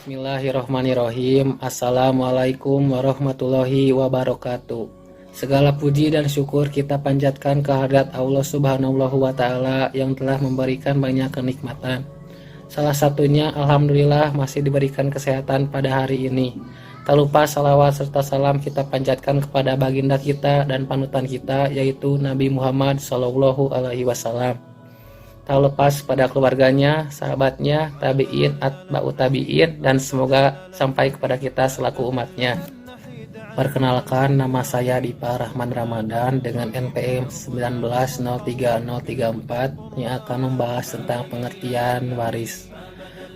Bismillahirrahmanirrahim. Assalamualaikum warahmatullahi wabarakatuh. Segala puji dan syukur kita panjatkan kehadirat Allah Subhanahu wa Ta'ala yang telah memberikan banyak kenikmatan. Salah satunya alhamdulillah masih diberikan kesehatan pada hari ini. Tak lupa salawat serta salam kita panjatkan kepada baginda kita dan panutan kita, yaitu Nabi Muhammad SAW. Tak lepas pada keluarganya, sahabatnya, tabi'in, atba'u tabi'in, dan semoga sampai kepada kita selaku umatnya. Perkenalkan, nama saya Dipa Rahman Ramadan dengan NPM 1903034 yang akan membahas tentang pengertian waris.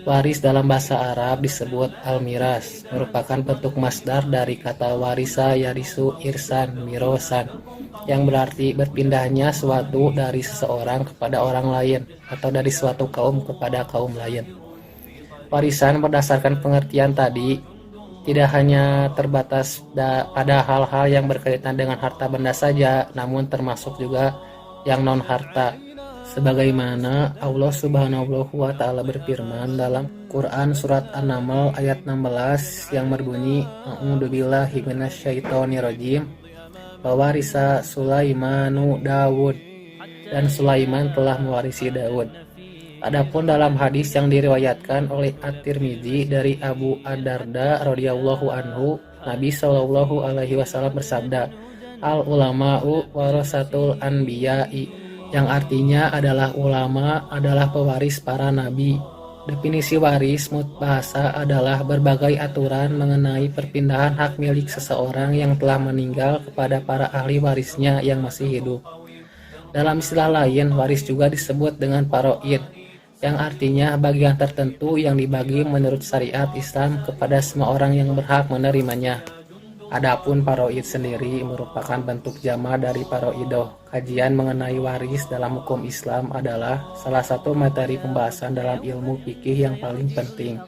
Waris dalam bahasa Arab disebut al-miras, merupakan bentuk masdar dari kata warisa yarisu irsan mirosan, yang berarti berpindahnya suatu dari seseorang kepada orang lain atau dari suatu kaum kepada kaum lain. Warisan berdasarkan pengertian tadi tidak hanya terbatas pada hal-hal yang berkaitan dengan harta benda saja, namun termasuk juga yang non harta. Sebagaimana Allah Subhanahu wa Ta'ala berfirman dalam Quran surat An-Naml ayat 16 yang berbunyi, A'udzubillahi minasyaitonirrajim, wawarisa Sulaimanu Dawud, dan Sulaiman telah mewarisi Daud. Adapun dalam hadis yang diriwayatkan oleh At-Tirmidzi dari Abu Ad-Darda radhiyallahu anhu, Nabi Shallallahu alaihi wasallam bersabda, al ulama'u warasatul anbiya'i, yang artinya adalah ulama adalah pewaris para nabi. Definisi waris menurut bahasa adalah berbagai aturan mengenai perpindahan hak milik seseorang yang telah meninggal kepada para ahli warisnya yang masih hidup. Dalam istilah lain, waris juga disebut dengan paroid, yang artinya bagian tertentu yang dibagi menurut syariat Islam kepada semua orang yang berhak menerimanya. Adapun paroid sendiri merupakan bentuk jama dari paroidoh. Kajian mengenai waris dalam hukum Islam adalah salah satu materi pembahasan dalam ilmu fikih yang paling penting.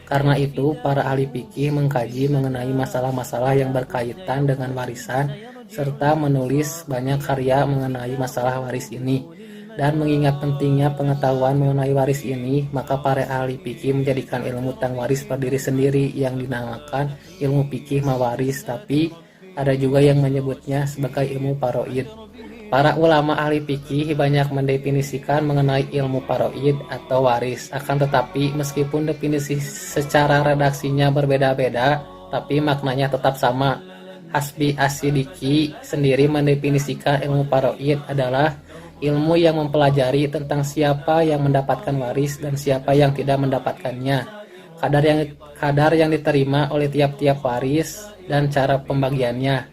Karena itu, para ahli fikih mengkaji mengenai masalah-masalah yang berkaitan dengan warisan serta menulis banyak karya mengenai masalah waris ini. Dan mengingat pentingnya pengetahuan mengenai waris ini, maka para ahli fikih menjadikan ilmu tentang waris berdiri sendiri yang dinamakan ilmu fikih mawaris, tapi ada juga yang menyebutnya sebagai ilmu paroid. Para ulama ahli fikih banyak mendefinisikan mengenai ilmu paroid atau waris, akan tetapi meskipun definisi secara redaksinya berbeda-beda, tapi maknanya tetap sama. Hasbi As-Siddiqi sendiri mendefinisikan ilmu paroid adalah ilmu yang mempelajari tentang siapa yang mendapatkan waris dan siapa yang tidak mendapatkannya, kadar yang diterima oleh tiap-tiap waris, dan cara pembagiannya.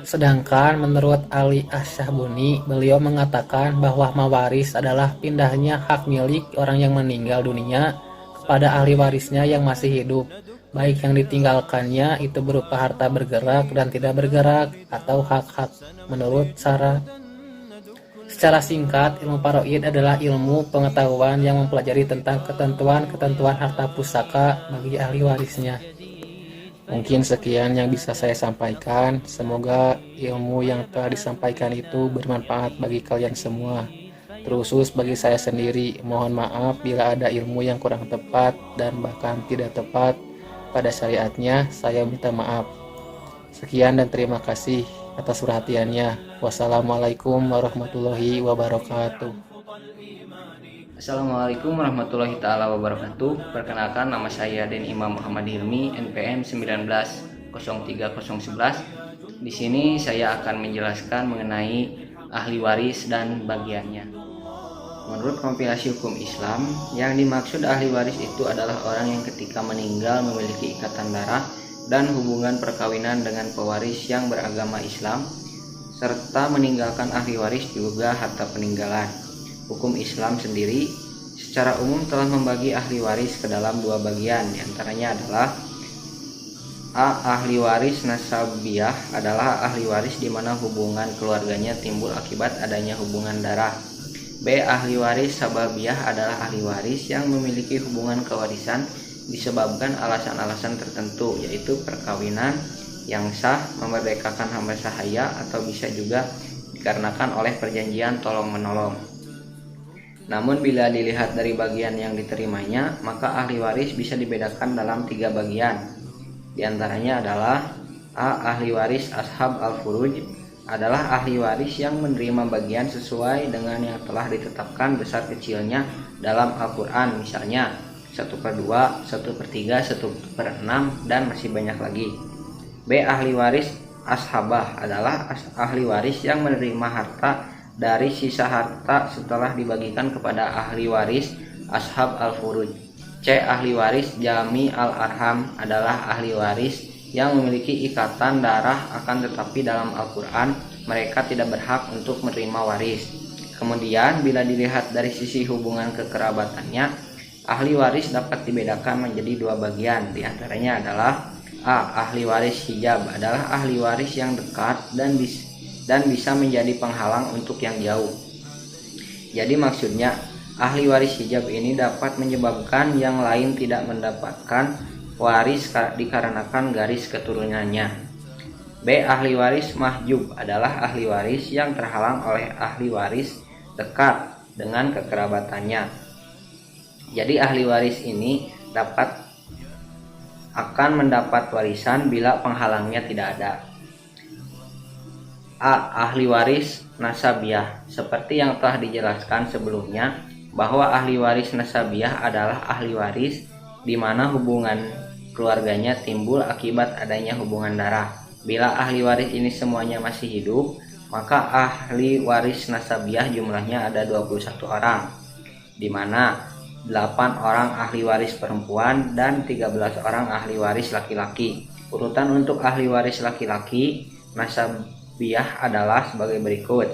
Sedangkan menurut Ali Asy-Syahbuni, beliau mengatakan bahwa mawaris adalah pindahnya hak milik orang yang meninggal dunia kepada ahli warisnya yang masih hidup, baik yang ditinggalkannya itu berupa harta bergerak dan tidak bergerak atau hak-hak. Secara singkat, ilmu paroid adalah ilmu pengetahuan yang mempelajari tentang ketentuan-ketentuan harta pusaka bagi ahli warisnya. Mungkin sekian yang bisa saya sampaikan. Semoga ilmu yang telah disampaikan itu bermanfaat bagi kalian semua. Terkhusus bagi saya sendiri, mohon maaf bila ada ilmu yang kurang tepat dan bahkan tidak tepat pada syariatnya. Saya minta maaf. Sekian dan terima kasih atas perhatiannya. Wassalamualaikum warahmatullahi wabarakatuh. Assalamualaikum warahmatullahi taala wabarakatuh. Perkenalkan, nama saya Den Imam Muhammad Hilmi, NPM 1903011. Di sini saya akan menjelaskan mengenai ahli waris dan bagiannya. Menurut kompilasi hukum Islam, yang dimaksud ahli waris itu adalah orang yang ketika meninggal memiliki ikatan darah dan hubungan perkawinan dengan pewaris yang beragama Islam, serta meninggalkan ahli waris juga harta peninggalan. Hukum Islam sendiri secara umum telah membagi ahli waris ke dalam dua bagian, diantaranya adalah A. Ahli waris nasabiyah adalah ahli waris di mana hubungan keluarganya timbul akibat adanya hubungan darah. B. Ahli waris sababiyah adalah ahli waris yang memiliki hubungan kewarisan disebabkan alasan-alasan tertentu, yaitu perkawinan yang sah, memerdekakan hamba sahaya, atau bisa juga dikarenakan oleh perjanjian tolong-menolong. Namun bila dilihat dari bagian yang diterimanya, maka ahli waris bisa dibedakan dalam 3 bagian. Di antaranya adalah A. Ahli waris ashab al-furuj adalah ahli waris yang menerima bagian sesuai dengan yang telah ditetapkan besar kecilnya dalam Al-Quran, misalnya 1/2, 1/3, 1/6, dan masih banyak lagi. B. Ahli waris ashabah adalah ahli waris yang menerima harta dari sisa harta setelah dibagikan kepada ahli waris ashab al-furuj. C. Ahli waris jami al-arham adalah ahli waris yang memiliki ikatan darah akan tetapi dalam Al-Quran mereka tidak berhak untuk menerima waris. Kemudian bila dilihat dari sisi hubungan kekerabatannya, ahli waris dapat dibedakan menjadi 2 bagian. Di antaranya adalah A. Ahli waris hijab adalah ahli waris yang dekat dan bisa menjadi penghalang untuk yang jauh. Jadi maksudnya ahli waris hijab ini dapat menyebabkan yang lain tidak mendapatkan waris dikarenakan garis keturunannya. B. Ahli waris mahjub adalah ahli waris yang terhalang oleh ahli waris dekat dengan kekerabatannya. Jadi ahli waris ini akan mendapat warisan bila penghalangnya tidak ada. A. Ahli waris nasabiah. Seperti yang telah dijelaskan sebelumnya, bahwa ahli waris nasabiah adalah ahli waris di mana hubungan keluarganya timbul akibat adanya hubungan darah. Bila ahli waris ini semuanya masih hidup, maka ahli waris nasabiah jumlahnya ada 21 orang, di mana 8 orang ahli waris perempuan dan 13 orang ahli waris laki-laki. Urutan untuk ahli waris laki-laki nasabiah adalah sebagai berikut.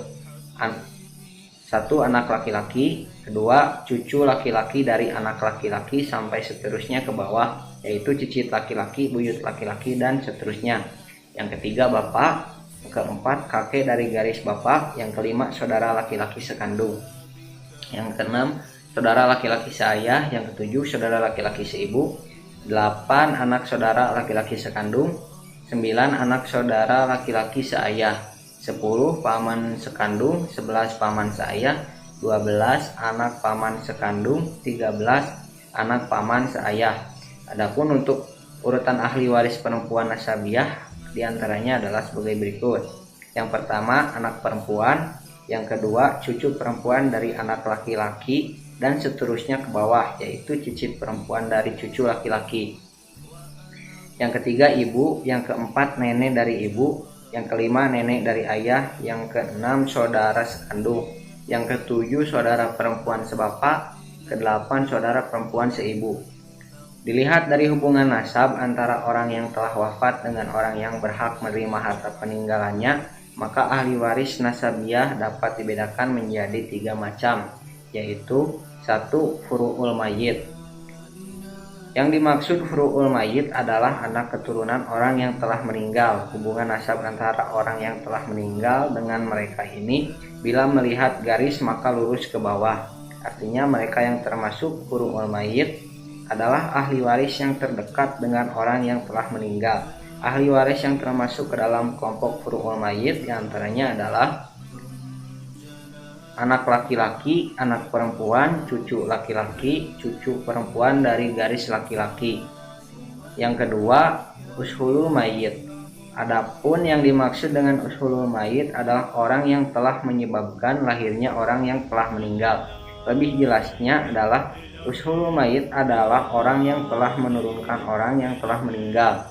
1. Anak laki-laki. 2. Cucu laki-laki dari anak laki-laki sampai seterusnya ke bawah, yaitu cicit laki-laki, buyut laki-laki, dan seterusnya. Yang ketiga bapak. Keempat kakek dari garis bapak. Yang kelima saudara laki-laki sekandung. Yang keenam saudara laki-laki seayah. Yang ketujuh saudara laki-laki seibu. 8 anak saudara laki-laki sekandung. 9 anak saudara laki-laki seayah. 10 paman sekandung. 11 paman seayah. 12 anak paman sekandung. 13 anak paman seayah. Adapun untuk urutan ahli waris perempuan nasabiah diantaranya adalah sebagai berikut. Yang pertama anak perempuan. Yang kedua cucu perempuan dari anak laki-laki, dan seterusnya ke bawah, yaitu cicit perempuan dari cucu laki-laki. Yang ketiga ibu. Yang keempat nenek dari ibu. Yang kelima nenek dari ayah. Yang keenam saudara sekandung. Yang ketujuh saudara perempuan sebapak. Kedelapan saudara perempuan seibu. Dilihat dari hubungan nasab antara orang yang telah wafat dengan orang yang berhak menerima harta peninggalannya, maka ahli waris nasabiah dapat dibedakan menjadi 3 macam, yaitu 1. Furu'ul mayyit. Yang dimaksud furu'ul mayyit adalah anak keturunan orang yang telah meninggal. Hubungan nasab antara orang yang telah meninggal dengan mereka ini bila melihat garis maka lurus ke bawah. Artinya mereka yang termasuk furu'ul mayyit adalah ahli waris yang terdekat dengan orang yang telah meninggal. Ahli waris yang termasuk ke dalam kelompok furu'ul mayyit diantaranya adalah anak laki-laki, anak perempuan, cucu laki-laki, cucu perempuan dari garis laki-laki. Yang kedua, ushulul mayyit. Adapun yang dimaksud dengan ushulul mayyit adalah orang yang telah menyebabkan lahirnya orang yang telah meninggal. Lebih jelasnya adalah ushulul mayyit adalah orang yang telah menurunkan orang yang telah meninggal.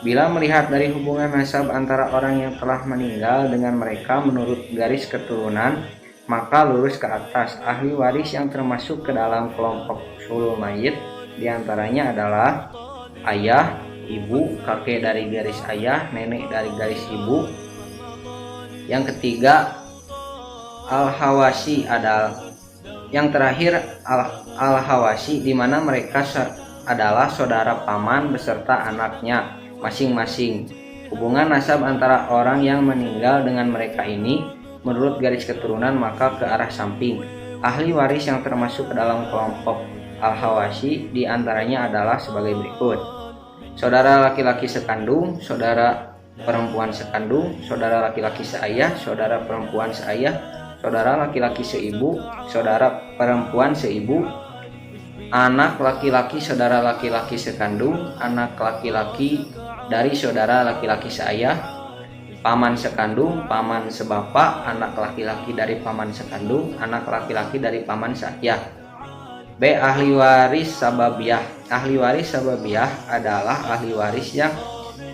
Bila melihat dari hubungan nasab antara orang yang telah meninggal dengan mereka menurut garis keturunan, maka lurus ke atas. Ahli waris yang termasuk ke dalam kelompok ushulul mayyit diantaranya adalah ayah, ibu, kakek dari garis ayah, nenek dari garis ibu. Yang ketiga al-hawasi adalah yang terakhir al-hawasi, di mana mereka adalah saudara paman beserta anaknya masing-masing. Hubungan nasab antara orang yang meninggal dengan mereka ini menurut garis keturunan maka ke arah samping. Ahli waris yang termasuk ke dalam kelompok al-hawasi diantaranya adalah sebagai berikut: saudara laki-laki sekandung, saudara perempuan sekandung, saudara laki-laki seayah, saudara perempuan seayah, saudara laki-laki seibu, saudara perempuan seibu, anak laki-laki saudara laki-laki sekandung, anak laki-laki dari saudara laki-laki seayah, paman sekandung, paman sebapak, anak laki-laki dari paman sekandung, anak laki-laki dari paman seayah. B. Ahli waris sababiyah. Ahli waris sababiyah adalah ahli waris yang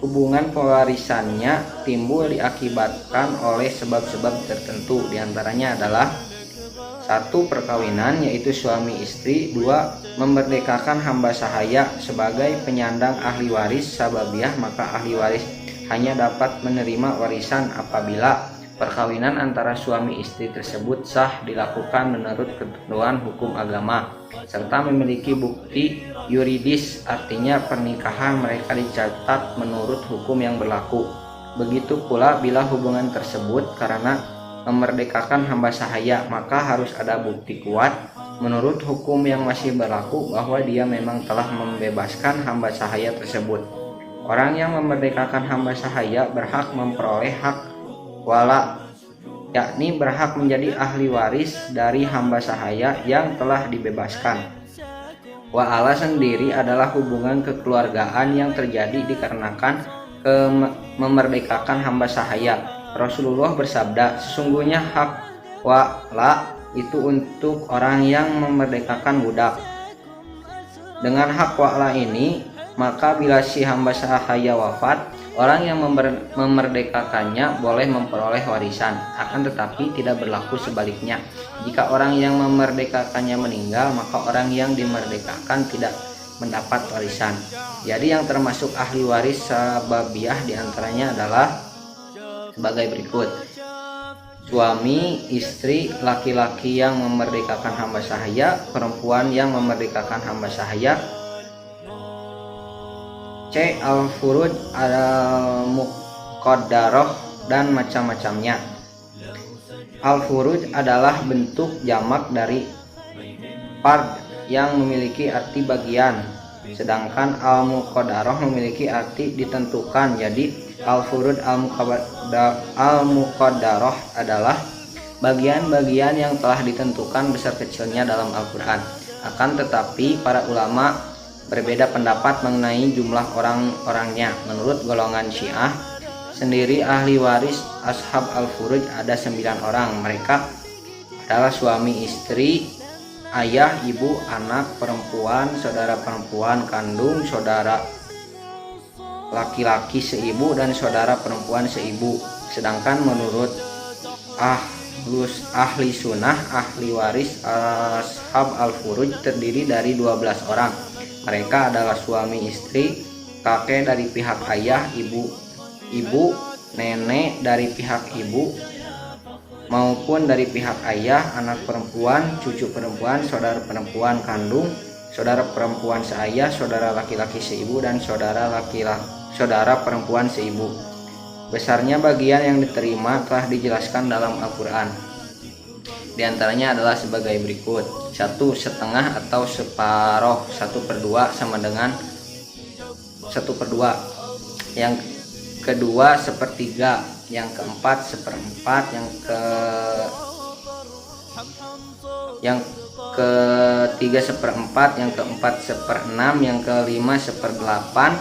hubungan pewarisannya timbul diakibatkan oleh sebab-sebab tertentu. Diantaranya adalah 1. Perkawinan, yaitu suami istri. 2. Memerdekakan hamba sahaya. Sebagai penyandang ahli waris sababiyah, maka ahli waris hanya dapat menerima warisan apabila perkawinan antara suami istri tersebut sah dilakukan menurut ketentuan hukum agama serta memiliki bukti yuridis, artinya pernikahan mereka dicatat menurut hukum yang berlaku. Begitu pula bila hubungan tersebut karena memerdekakan hamba sahaya, maka harus ada bukti kuat menurut hukum yang masih berlaku bahwa dia memang telah membebaskan hamba sahaya tersebut. Orang yang memerdekakan hamba sahaya berhak memperoleh hak wala, yakni berhak menjadi ahli waris dari hamba sahaya yang telah dibebaskan. Wa'ala sendiri adalah hubungan kekeluargaan yang terjadi dikarenakan memerdekakan hamba sahaya. Rasulullah bersabda, sesungguhnya hak wa'ala itu untuk orang yang memerdekakan budak. Dengan hak wa'ala ini, maka bila si hamba sahaya wafat, orang yang memerdekakannya boleh memperoleh warisan, akan tetapi tidak berlaku sebaliknya. Jika orang yang memerdekakannya meninggal, maka orang yang dimerdekakan tidak mendapat warisan. Jadi yang termasuk ahli waris sababiyah diantaranya adalah sebagai berikut. Suami, istri, laki-laki yang memerdekakan hamba sahaya, perempuan yang memerdekakan hamba sahaya. C. Al-furuj, al-muqaddarah, dan macam-macamnya. Al-furuj adalah bentuk jamak dari fard yang memiliki arti bagian, sedangkan al-muqaddarah memiliki arti ditentukan. Jadi al-furuj al-muqaddarah adalah bagian-bagian yang telah ditentukan besar kecilnya dalam Al-Quran. Akan tetapi para ulama berbeda pendapat mengenai jumlah orang-orangnya. Menurut golongan Syiah sendiri, ahli waris ashab al-furuj ada 9 orang. Mereka adalah suami istri, ayah, ibu, anak perempuan, saudara perempuan kandung, saudara laki-laki seibu, dan saudara perempuan seibu. Sedangkan menurut ahli sunnah, ahli waris ashab al-furuj terdiri dari 12 orang. Mereka adalah suami istri, kakek dari pihak ayah, ibu, nenek dari pihak ibu maupun dari pihak ayah, anak perempuan, cucu perempuan, saudara perempuan kandung, saudara perempuan seayah, saudara laki-laki seibu, dan saudara perempuan seibu. Besarnya bagian yang diterima telah dijelaskan dalam Al-Quran. Di antaranya adalah sebagai berikut. 1. Setengah atau separoh. 1/2 sama dengan 1/2. Yang kedua 1/3. Yang keempat 1/4. Yang ketiga 1/4. Yang keempat 1/6. Yang kelima 1/8.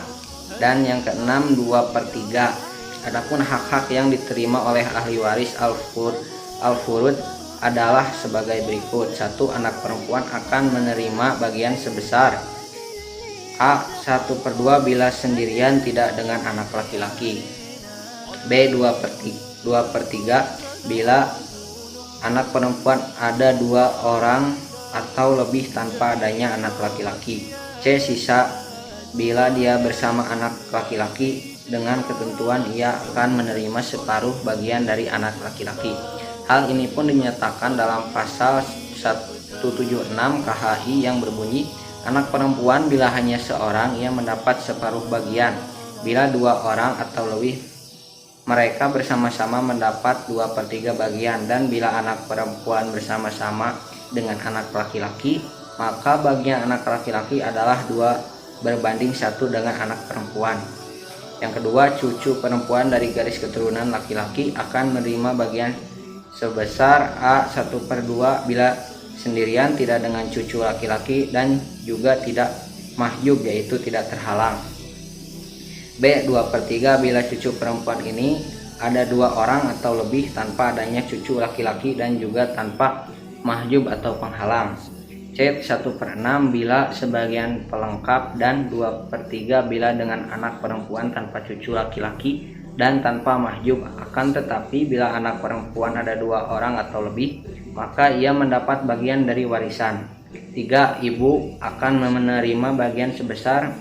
Dan yang keenam 2/3. Adapun hak-hak yang diterima oleh ahli waris al-furud adalah sebagai berikut. 1. Anak perempuan akan menerima bagian sebesar A. 1/2 bila sendirian tidak dengan anak laki-laki. B. 2/3 bila anak perempuan ada 2 orang atau lebih tanpa adanya anak laki-laki. C. Sisa bila dia bersama anak laki-laki, dengan ketentuan ia akan menerima separuh bagian dari anak laki-laki. Hal ini pun dinyatakan dalam pasal 176 KHI yang berbunyi, anak perempuan bila hanya seorang ia mendapat separuh bagian, bila 2 orang atau lebih mereka bersama-sama mendapat 2/3 bagian, dan bila anak perempuan bersama-sama dengan anak laki-laki, maka bagian anak laki-laki adalah 2/1 dengan anak perempuan. Yang kedua, cucu perempuan dari garis keturunan laki-laki akan menerima bagian sebesar A1/2 bila sendirian tidak dengan cucu laki-laki dan juga tidak mahjub yaitu tidak terhalang. B. 2/3 bila cucu perempuan ini ada 2 orang atau lebih tanpa adanya cucu laki-laki dan juga tanpa mahjub atau penghalang. C. 1/6 bila sebagian pelengkap dan 2/3 bila dengan anak perempuan tanpa cucu laki-laki dan tanpa mahjub. Akan tetapi bila anak perempuan ada 2 orang atau lebih, maka ia mendapat bagian dari warisan. 3. Ibu akan menerima bagian sebesar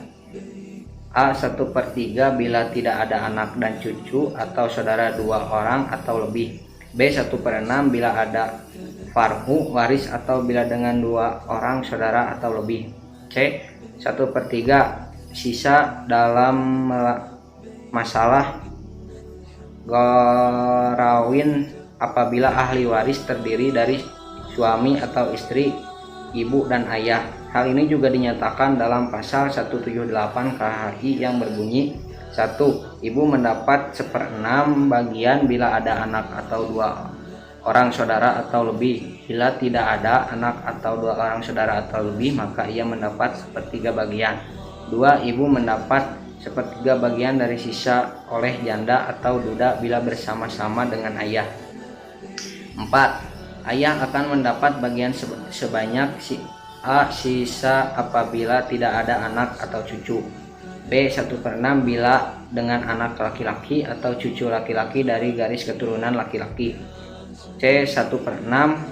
A1/3 bila tidak ada anak dan cucu atau saudara 2 orang atau lebih. B. 1/6 bila ada far'u waris atau bila dengan 2 orang saudara atau lebih. C. 1/3 sisa dalam masalah gorawin apabila ahli waris terdiri dari suami atau istri, ibu dan ayah. Hal ini juga dinyatakan dalam pasal 178 KHI yang berbunyi 1. Ibu mendapat 1/6 bagian bila ada anak atau 2 orang saudara atau lebih. Bila tidak ada anak atau 2 orang saudara atau lebih, maka ia mendapat 1/3 bagian. 2. Ibu mendapat 1/3 bagian dari sisa oleh janda atau duda bila bersama-sama dengan ayah. 4. Ayah akan mendapat bagian sebanyak sisa apabila tidak ada anak atau cucu. B. 1/6 bila dengan anak laki-laki atau cucu laki-laki dari garis keturunan laki-laki. C. 1/6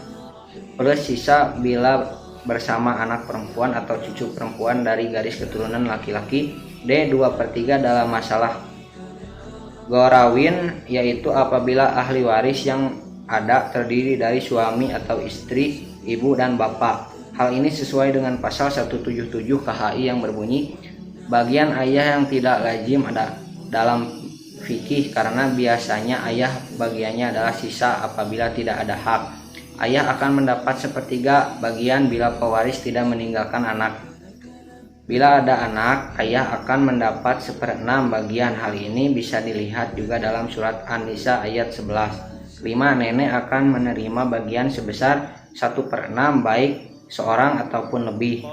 plus sisa bila bersama anak perempuan atau cucu perempuan dari garis keturunan laki-laki. D. 2/3 dalam masalah gorawin, yaitu apabila ahli waris yang ada terdiri dari suami atau istri, ibu dan bapak. Hal ini sesuai dengan pasal 177 KHI yang berbunyi bagian ayah yang tidak lazim ada dalam fikih karena biasanya ayah bagiannya adalah sisa apabila tidak ada hak. Ayah akan mendapat 1/3 bagian bila pewaris tidak meninggalkan anak. Bila ada anak, ayah akan mendapat 1/6 bagian. Hal ini bisa dilihat juga dalam surat An-Nisa ayat 11. 5. Nenek akan menerima bagian sebesar 1/6 baik seorang ataupun lebih.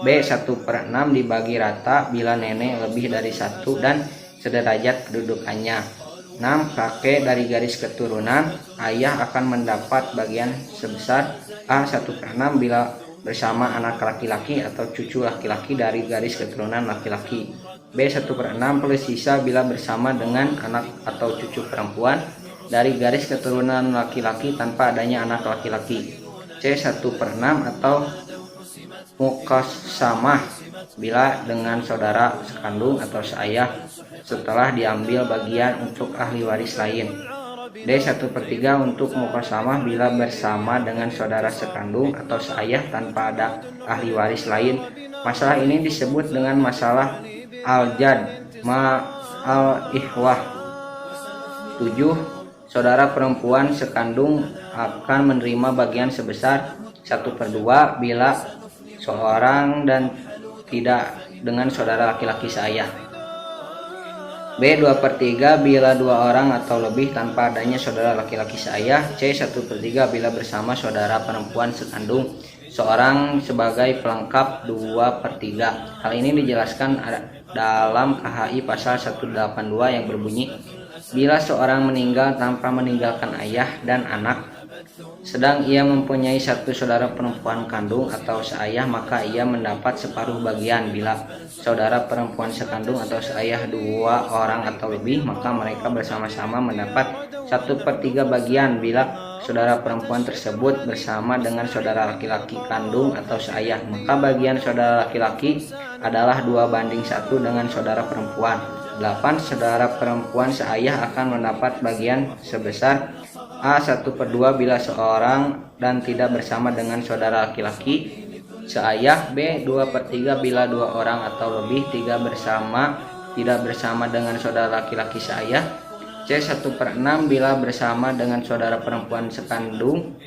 B. 1/6 dibagi rata bila nenek lebih dari 1 dan sederajat kedudukannya. 6. Kakek dari garis keturunan, ayah akan mendapat bagian sebesar A1/6 bila bersama anak laki-laki atau cucu laki-laki dari garis keturunan laki-laki. B. 1/6 plus sisa bila bersama dengan anak atau cucu perempuan dari garis keturunan laki-laki tanpa adanya anak laki-laki. C. 1/6 atau muqasamah bila dengan saudara sekandung atau seayah setelah diambil bagian untuk ahli waris lain. D. 1/3 untuk muqasamah bila bersama dengan saudara sekandung atau seayah tanpa ada ahli waris lain. Masalah ini disebut dengan masalah al-jad ma'al-ihwah. 7. Saudara perempuan sekandung akan menerima bagian sebesar 1/2 bila seorang dan tidak dengan saudara laki-laki seayah. B. 2/3 bila 2 orang atau lebih tanpa adanya saudara laki-laki seayah. C. 1/3 bila bersama saudara perempuan sekandung seorang sebagai pelengkap 2/3. Hal ini dijelaskan dalam KHI pasal 182 yang berbunyi bila seorang meninggal tanpa meninggalkan ayah dan anak, sedang ia mempunyai 1 saudara perempuan kandung atau seayah, maka ia mendapat separuh bagian. Bila saudara perempuan sekandung atau seayah 2 orang atau lebih, maka mereka bersama-sama mendapat 1/3 bagian. Bila saudara perempuan tersebut bersama dengan saudara laki-laki kandung atau seayah, maka bagian saudara laki-laki adalah 2/1 dengan saudara perempuan. 8. Saudara perempuan seayah akan mendapat bagian sebesar A1/2 bila seorang dan tidak bersama dengan saudara laki-laki seayah. B. 2/3 bila 2 orang atau lebih tidak bersama dengan saudara laki-laki seayah. C. 1/6 bila bersama dengan saudara perempuan sekandung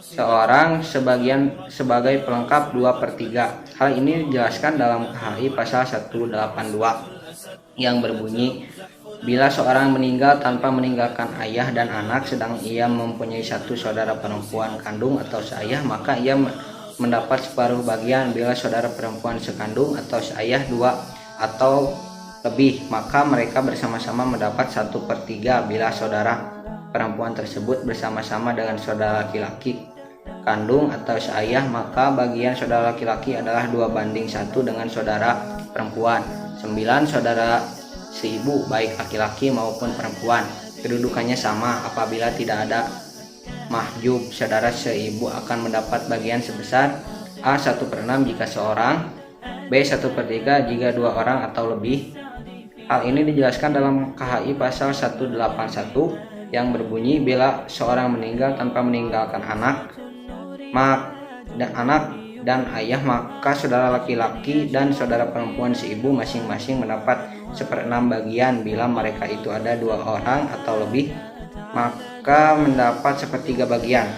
seorang sebagai pelengkap 2/3. Hal ini dijelaskan dalam KHI pasal 182 yang berbunyi Bila seorang meninggal tanpa meninggalkan ayah dan anak, sedang ia mempunyai satu saudara perempuan kandung atau seayah, maka ia mendapat separuh bagian. Bila saudara perempuan sekandung atau seayah dua atau lebih, maka mereka bersama-sama mendapat 1/3. Bila saudara perempuan tersebut bersama-sama dengan saudara laki-laki kandung atau seayah, maka bagian saudara laki-laki adalah 2/1 dengan saudara perempuan. 9 saudara seibu, baik laki-laki maupun perempuan, kedudukannya sama. Apabila tidak ada mahjub, saudara seibu akan mendapat bagian sebesar A 1/6 jika seorang, B 1/3 jika 2 orang atau lebih. Hal ini dijelaskan dalam KHI pasal 181 yang berbunyi, bila seorang meninggal tanpa meninggalkan anak dan ayah, maka saudara laki-laki dan saudara perempuan seibu masing-masing mendapat 1/6 bagian. Bila mereka itu ada 2 orang atau lebih, maka mendapat 1/3 bagian.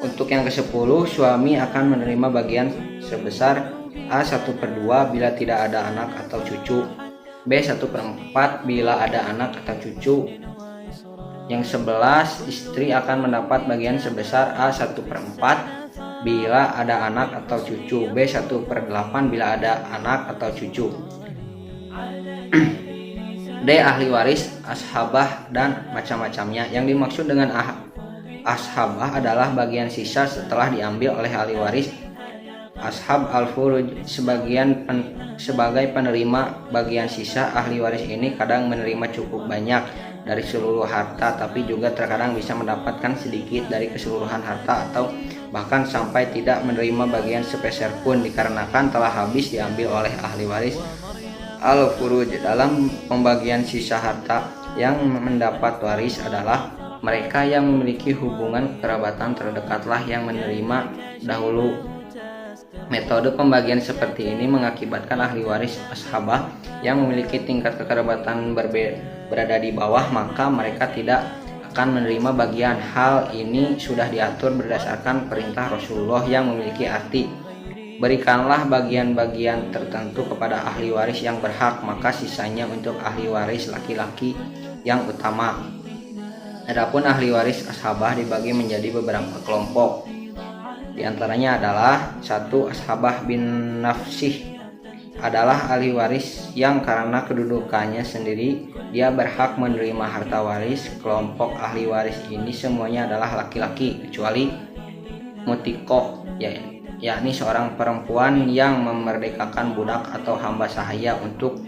Untuk yang ke-10, suami akan menerima bagian sebesar A 1/2 bila tidak ada anak atau cucu, B 1/4 bila ada anak atau cucu. Yang 11, istri akan mendapat bagian sebesar A 1/4 bila ada anak atau cucu, B 1/8 bila ada anak atau cucu. D. Ahli waris, ashabah, dan macam-macamnya. Yang dimaksud dengan ashabah adalah bagian sisa setelah diambil oleh ahli waris. Ashab al-furuj sebagai penerima bagian sisa. Ahli waris ini kadang menerima cukup banyak dari seluruh harta, tapi juga terkadang bisa mendapatkan sedikit dari keseluruhan harta, atau bahkan sampai tidak menerima bagian sepeser pun dikarenakan telah habis diambil oleh ahli waris al-furuj. Dalam pembagian sisa harta, yang mendapat waris adalah mereka yang memiliki hubungan kerabatan terdekatlah yang menerima dahulu. Metode pembagian seperti ini mengakibatkan ahli waris ashabah yang memiliki tingkat kekerabatan berada di bawah, maka mereka tidak akan menerima bagian. Hal ini sudah diatur berdasarkan perintah Rasulullah yang memiliki arti, berikanlah bagian-bagian tertentu kepada ahli waris yang berhak, maka sisanya untuk ahli waris laki-laki yang utama. Adapun ahli waris ashabah dibagi menjadi beberapa kelompok. Di antaranya adalah 1. Ashabah bin nafsih, adalah ahli waris yang karena kedudukannya sendiri dia berhak menerima harta waris. Kelompok ahli waris ini semuanya adalah laki-laki kecuali mutikoh, yakni seorang perempuan yang memerdekakan budak atau hamba sahaya. Untuk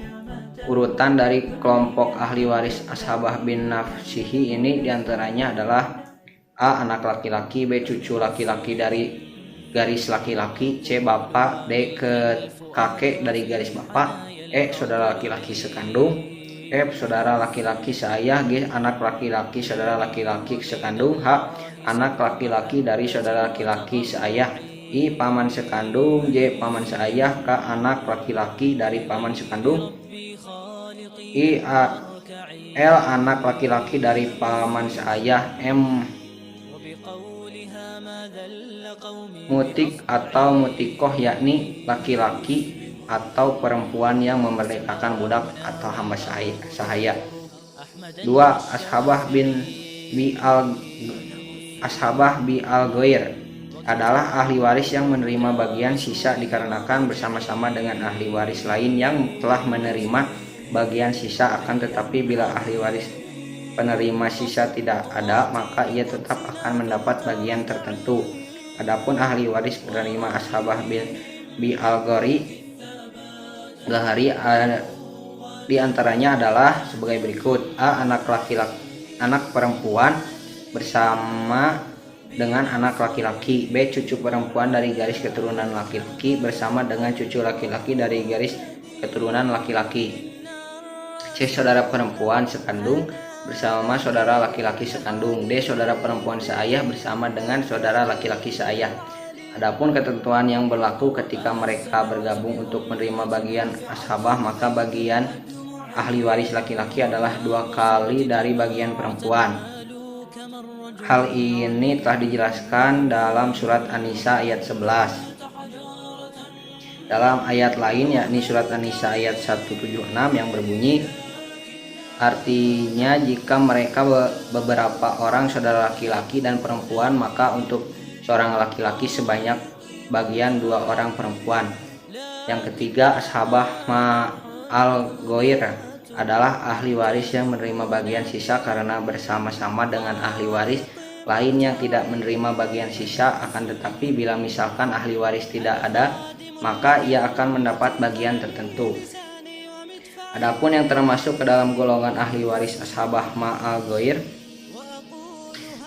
urutan dari kelompok ahli waris ashabah bin nafsihi ini diantaranya adalah A. Anak laki-laki, B. Cucu laki-laki dari garis laki-laki, C. Bapak, D. Kakek dari garis bapak, E. Saudara laki-laki sekandung, F. Saudara laki-laki seayah, G. Anak laki-laki saudara laki-laki sekandung, H. Anak laki-laki dari saudara laki-laki seayah, I. Paman sekandung, J. Paman seayah, K. Anak laki-laki dari paman sekandung, L. Anak laki-laki dari paman seayah, M. Mutik atau mutikoh, yakni laki-laki atau perempuan yang memerdekakan budak atau hamba sahaya. 2. Ashabah bi al-ghair, adalah ahli waris yang menerima bagian sisa dikarenakan bersama-sama dengan ahli waris lain yang telah menerima bagian sisa. Akan tetapi bila ahli waris penerima sisa tidak ada, maka ia tetap akan mendapat bagian tertentu. Adapun ahli waris penerima ashabah bi al-ghairi di antaranya adalah sebagai berikut. A. Anak perempuan bersama dengan anak laki-laki, B. Cucu perempuan dari garis keturunan laki-laki bersama dengan cucu laki-laki dari garis keturunan laki-laki, C. Saudara perempuan sekandung bersama saudara laki-laki sekandung, D. Saudara perempuan seayah bersama dengan saudara laki-laki seayah. Adapun ketentuan yang berlaku ketika mereka bergabung untuk menerima bagian ashabah, maka bagian ahli waris laki-laki adalah 2 kali dari bagian perempuan. Hal ini telah dijelaskan dalam surat An-Nisa ayat 11. Dalam ayat lain, yakni surat An-Nisa ayat 176 yang berbunyi, Artinya jika mereka beberapa orang saudara laki-laki dan perempuan, maka untuk seorang laki-laki sebanyak bagian 2 orang perempuan. Yang ketiga, ashabah ma'al goir adalah ahli waris yang menerima bagian sisa karena bersama-sama dengan ahli waris lain yang tidak menerima bagian sisa. Akan tetapi bila misalkan ahli waris tidak ada, maka ia akan mendapat bagian tertentu. Adapun yang termasuk ke dalam golongan ahli waris ashabah ma'al goir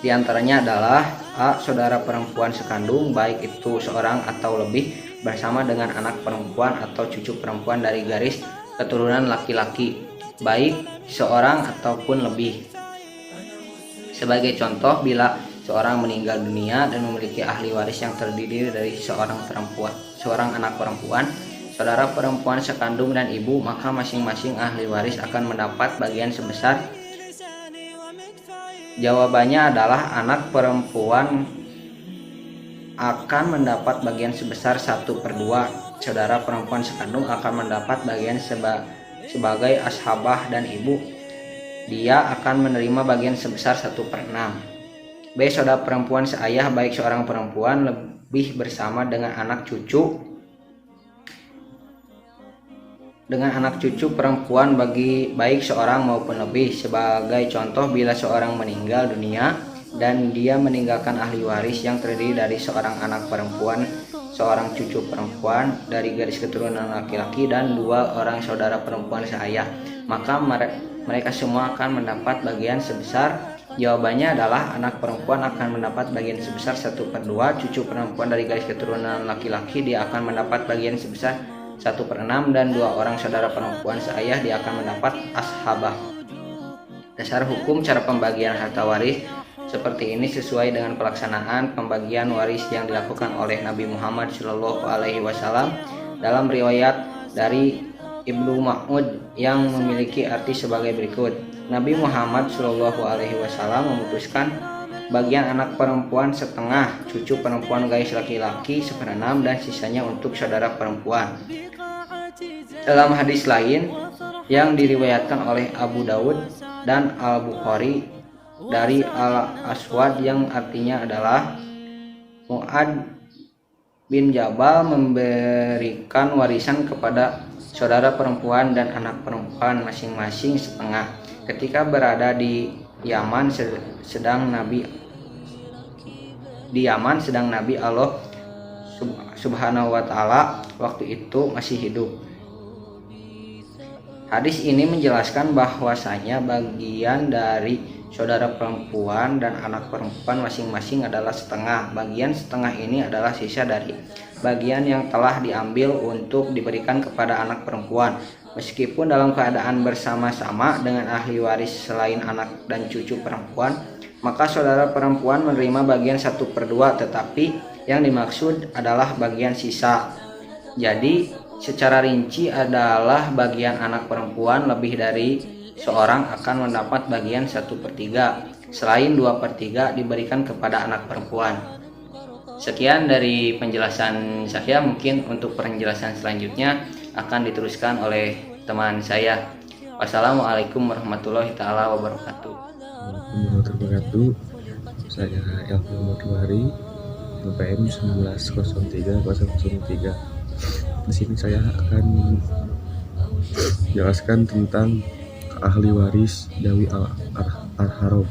diantaranya adalah A. Saudara perempuan sekandung, baik itu seorang atau lebih, bersama dengan anak perempuan atau cucu perempuan dari garis keturunan laki-laki, baik seorang ataupun lebih. Sebagai contoh, bila seorang meninggal dunia dan memiliki ahli waris yang terdiri dari seorang anak perempuan, saudara perempuan sekandung dan ibu, maka masing-masing ahli waris akan mendapat bagian sebesar. Jawabannya adalah anak perempuan akan mendapat bagian sebesar 1/2. Saudara perempuan sekandung akan mendapat bagian sebagai ashabah dan ibu. Dia akan menerima bagian sebesar 1/6. B. Saudara perempuan seayah, baik seorang perempuan lebih bersama dengan anak cucu perempuan baik seorang maupun lebih. Sebagai contoh, bila seorang meninggal dunia dan dia meninggalkan ahli waris yang terdiri dari seorang anak perempuan, seorang cucu perempuan dari garis keturunan laki-laki, dan 2 orang saudara perempuan seayah, maka mereka semua akan mendapat bagian sebesar. Jawabannya adalah anak perempuan akan mendapat bagian sebesar 1/2, cucu perempuan dari garis keturunan laki-laki dia akan mendapat bagian sebesar 1/6, dan 2 orang saudara perempuan seayah dia akan mendapat ashabah. Dasar hukum cara pembagian harta waris seperti ini sesuai dengan pelaksanaan pembagian waris yang dilakukan oleh Nabi Muhammad SAW dalam riwayat dari Ibnu Mas'ud yang memiliki arti sebagai berikut. Nabi Muhammad SAW memutuskan bagian anak perempuan setengah, cucu perempuan garis laki-laki 1/6, dan sisanya untuk saudara perempuan. Dalam hadis lain yang diriwayatkan oleh Abu Daud dan Al-Bukhari dari Al-Aswad yang artinya adalah Mu'ad bin Jabal memberikan warisan kepada saudara perempuan dan anak perempuan masing-masing setengah ketika berada di Yaman, sedang Nabi Allah Subhanahu wa Ta'ala waktu itu masih hidup. Hadis ini menjelaskan bahwasanya bagian dari saudara perempuan dan anak perempuan masing-masing adalah setengah. Bagian setengah ini adalah sisa dari bagian yang telah diambil untuk diberikan kepada anak perempuan. Meskipun dalam keadaan bersama-sama dengan ahli waris selain anak dan cucu perempuan, maka saudara perempuan menerima bagian 1/2, tetapi yang dimaksud adalah bagian sisa. Jadi secara rinci adalah bagian anak perempuan lebih dari seorang akan mendapat bagian 1/3, selain 2/3 diberikan kepada anak perempuan. Sekian dari penjelasan saya, mungkin untuk penjelasan selanjutnya akan diteruskan oleh teman saya. Wassalamualaikum warahmatullahi taala wabarakatuh. Warahmatullahi wabarakatuh. Saya Elvin Moduari, LPM 1903. Di sini saya akan menjelaskan tentang ahli waris Jawi al-Haram.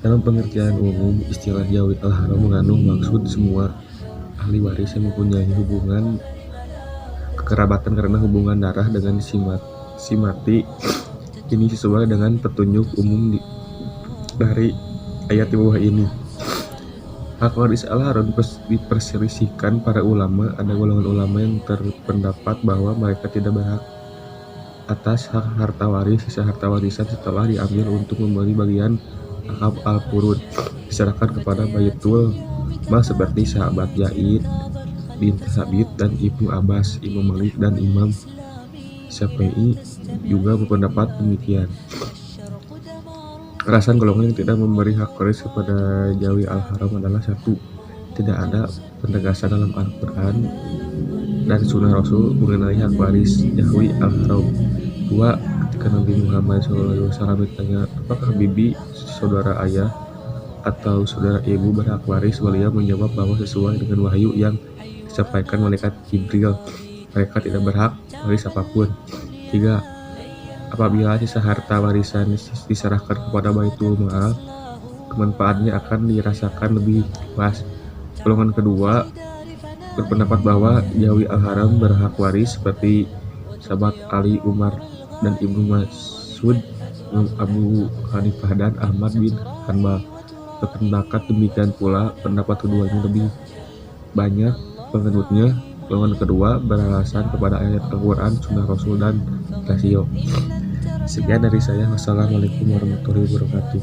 Dalam pengertian umum, istilah Jawi al-Haram mengandung maksud semua ahli waris yang mempunyai hubungan kekerabatan karena hubungan darah dengan si mati. Ini sesuai dengan petunjuk umum dari ayat di bawah ini. Hak waris al-Haram diperselisihkan para ulama. Ada golongan ulama yang berpendapat bahwa mereka tidak berhak atas hak harta waris, sisa harta warisan setelah diambil untuk memberi bagian akab al-furud diserahkan kepada Baitul Mal seperti sahabat Zaid bin Thabit dan Ibnu Abbas, Imam Malik dan Imam Syafi'i juga berpendapat demikian. Alasan golongan yang tidak memberi hak waris kepada Jawi al-Haram adalah: 1. Tidak ada penegasan dalam Al-Quran dan Sunnah Rasul mengenai hak waris Jawi al-Haram. 2. Ketika ketika Nabi Muhammad SAW ditanya, apakah bibi saudara ayah atau saudara ibu berhak waris, beliau menjawab bahwa sesuai dengan wahyu yang disampaikan malaikat Jibril, mereka tidak berhak waris apapun. 3. Apabila sisa harta warisan diserahkan kepada Baitul Mal, kemanfaatannya akan dirasakan lebih luas. Golongan kedua berpendapat bahwa Jawi Al-Haram berhak waris seperti sahabat Ali, Umar, dan Ibnu Mas'ud, Imam Abu Hanifah, dan Ahmad bin Hanbal. Berpendapat demikian pula pendapat keduanya lebih banyak penganutnya. Golongan kedua beralasan kepada ayat Al-Quran, Sunnah Rasul, dan rasio. Sekian dari saya. Wassalamualaikum warahmatullahi wabarakatuh.